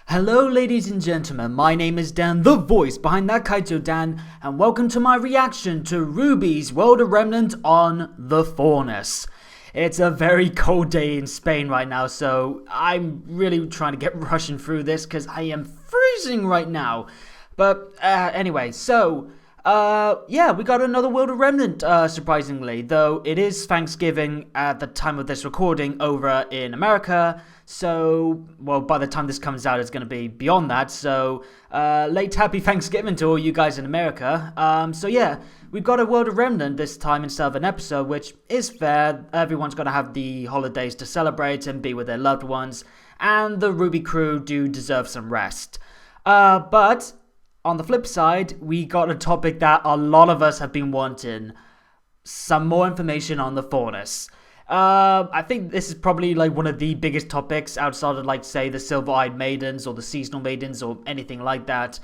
Hello ladies and gentlemen, my name is Dan, the voice behind ThatKaitoDan, and welcome to my reaction to RWBY's World of Remnant on the Faunus. It's a very cold day in Spain right now, so I'm really trying to get rushing through this because I am freezing right now. But anyway, so yeah, we got another World of Remnant, surprisingly, though it is Thanksgiving at the time of this recording over in America. So, well, by the time this comes out, it's going to be beyond that. So, late happy Thanksgiving to all you guys in America. So yeah, we've got a World of Remnant this time instead of an episode, which is fair. Everyone's got to have the holidays to celebrate and be with their loved ones. And the RWBY crew do deserve some rest. But on the flip side, we got a topic that a lot of us have been wanting. Some more information on the Faunus. I think this is probably like one of the biggest topics outside of, like, say, the Silver-Eyed Maidens or the Seasonal Maidens or anything like that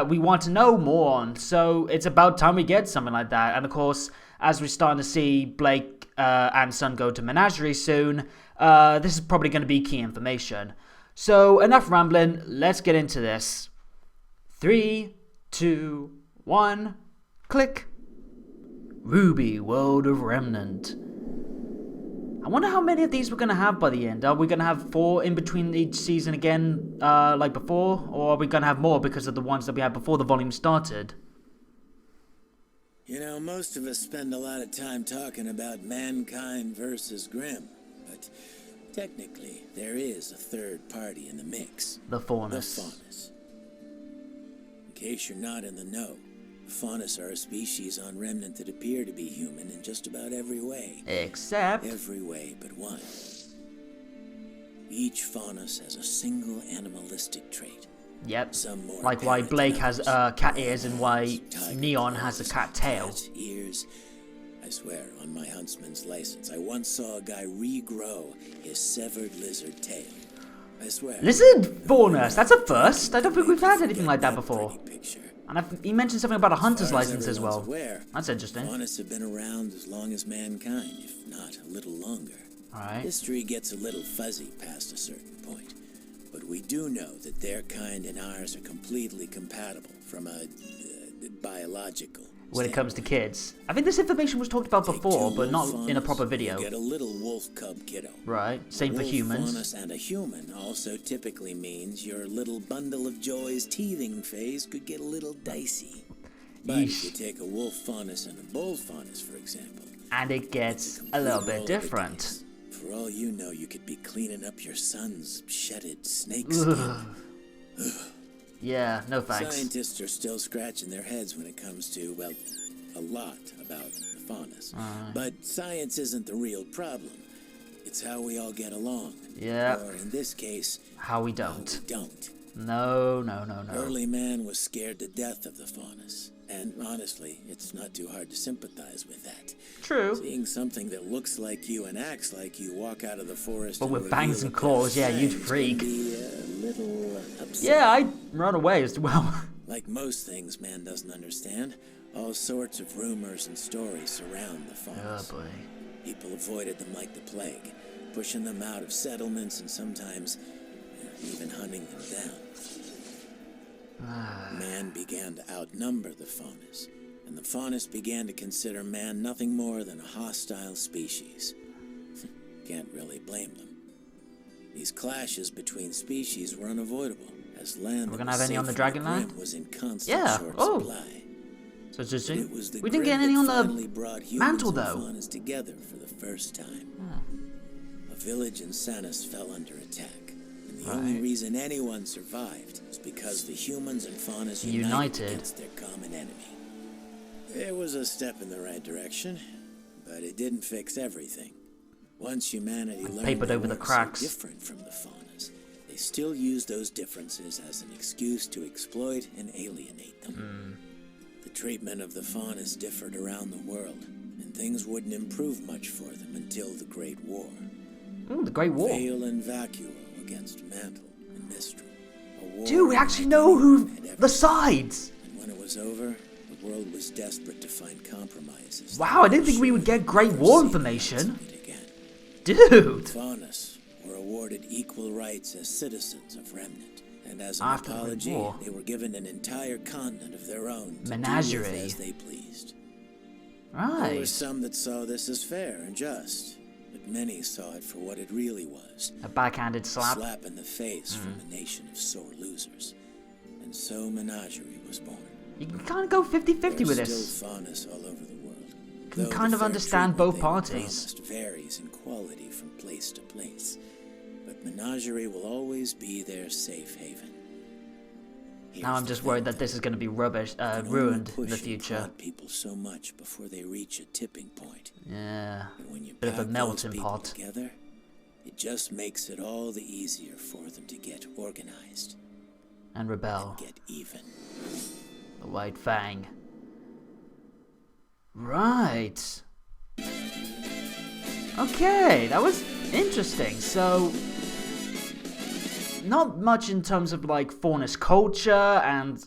we want to know more on. So it's about time we get something like that. And of course, as we're starting to see Blake and Sun go to Menagerie soon, this is probably going to be key information. So enough rambling, let's get into this. 3, 2, 1, click. RWBY World of Remnant. I wonder how many of these we're going to have by the end. Are we going to have 4 in between each season again, like before? Or are we going to have more because of the ones that we had before the volume started? You know, most of us spend a lot of time talking about mankind versus Grimm. But technically, there is a third party in the mix. The Faunus. The Faunus. In case you're not in the know, the Faunus are a species on Remnant that appear to be human in just about every way. Except every way but one. Each Faunus has a single animalistic trait. Yep. Some more like why Blake has cat ears and why Neon has a cat tail. Cat ears. I swear, on my huntsman's license, I once saw a guy regrow his severed lizard tail. I swear. Lizard Faunus, that's a first. I don't think we've had anything like that before. And he mentioned something about a hunter's license as well. That's interesting. Faunus have been around as long as mankind, if not a little longer. Alright. History gets a little fuzzy past a certain point. But we do know that their kind and ours are completely compatible from a biological when it comes to kids. I think this information was talked about before, but not in a proper video. You get a little wolf cub kiddo. Right, same for humans. Faunus and a human also typically means your little bundle of joy's teething phase could get a little dicey. But if you take a wolf faunus and a bull faunus, for example, and it gets a little bit different. For all you know, you could be cleaning up your son's shedded snake skin. Yeah, no thanks. Scientists are still scratching their heads when it comes to, well, a lot about the Faunus. But science isn't the real problem. It's how we all get along. Yeah. Or in this case, how we don't. How we don't. No. Early man was scared to death of the Faunus. And honestly, it's not too hard to sympathize with that. True. Seeing something that looks like you and acts like you walk out of the forest, but with fangs and claws, yeah, you'd freak. Be a little upset. Yeah, I'd run away as well. Like most things man doesn't understand, all sorts of rumors and stories surround the Faunus. Oh boy. People avoided them like the plague, pushing them out of settlements and sometimes even hunting them down. Man began to outnumber the Faunus, and the Faunus began to consider man nothing more than a hostile species. Can't really blame them. These clashes between species were unavoidable, as land we're gonna have any on the Dragonland? was in constant short supply. So it's just we didn't get any on the mantle though. Faunus together for the first time. A village in Sanus fell under attack. The only reason anyone survived was because the humans and Faunus united against their common enemy. It was a step in the right direction, but it didn't fix everything. Once humanity learned papered over the cracks. So different from the Faunus, they still used those differences as an excuse to exploit and alienate them. The treatment of the Faunus differed around the world, and things wouldn't improve much for them until the Great War. The Great War. Veil and Vacuo against Mantle and Mistral. Dude, we actually know who the sides. And when it was over, the world was desperate to find compromises. Wow, I didn't think we would get Great War information. Dude. Faunus were awarded equal rights as citizens of Remnant, And as an apology, they were given an entire continent of their own to Menagerie. do with as they pleased. Right. There were some that saw this as fair and just, but many saw it for what it really was. A backhanded slap. A slap in the face from a nation of sore losers. And so Menagerie was born. You can kind of go 50-50 with this. There's still Faunus all over the world. You can kind of understand both parties. Varies in quality from place to place, but Menagerie will always be their safe haven. Now I'm just worried that this is going to be rubbish, ruined in the future. People so much before they reach a tipping point. Yeah, when you bit of a melting pot. Together, it just makes it all the easier for them to get organized and rebel. And get even. The White Fang. Right. Okay, that was interesting. So, not much in terms of like Faunus culture and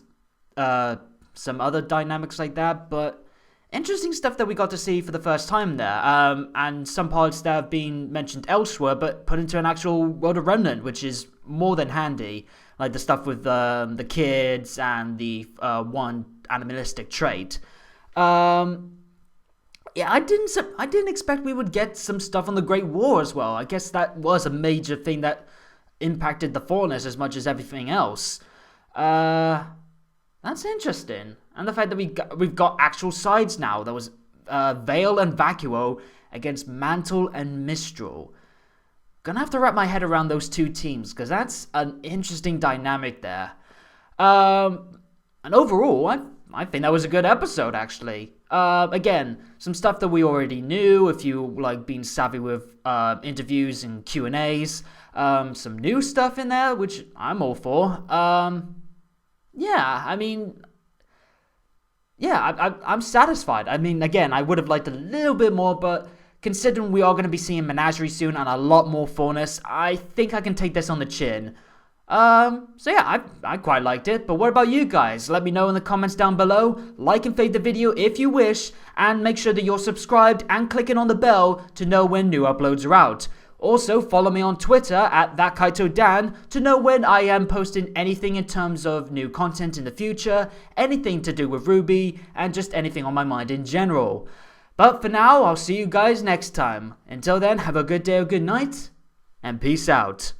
some other dynamics like that, but interesting stuff that we got to see for the first time there. And some parts that have been mentioned elsewhere, but put into an actual World of Remnant, which is more than handy. Like the stuff with the kids and the one animalistic trait. Yeah, I didn't expect we would get some stuff on the Great War as well. I guess that was a major thing that impacted the Faunus as much as everything else. That's interesting. And the fact that we've got actual sides now. There was Veil and Vacuo against Mantle and Mistral. Gonna have to wrap my head around those two teams, because that's an interesting dynamic there. And overall, I think that was a good episode, actually. Again, some stuff that we already knew, if you like being savvy with interviews and Q&As. Some new stuff in there, which I'm all for. Yeah, I mean, yeah, I'm satisfied. I mean, again, I would have liked a little bit more, but considering we are going to be seeing Menagerie soon and a lot more Faunus, I think I can take this on the chin. So yeah, I quite liked it, but what about you guys? Let me know in the comments down below. Like and fave the video if you wish, and make sure that you're subscribed and clicking on the bell to know when new uploads are out. Also, follow me on Twitter at ThatKaitoDan to know when I am posting anything in terms of new content in the future, anything to do with RWBY, and just anything on my mind in general. But for now, I'll see you guys next time. Until then, have a good day or good night, and peace out.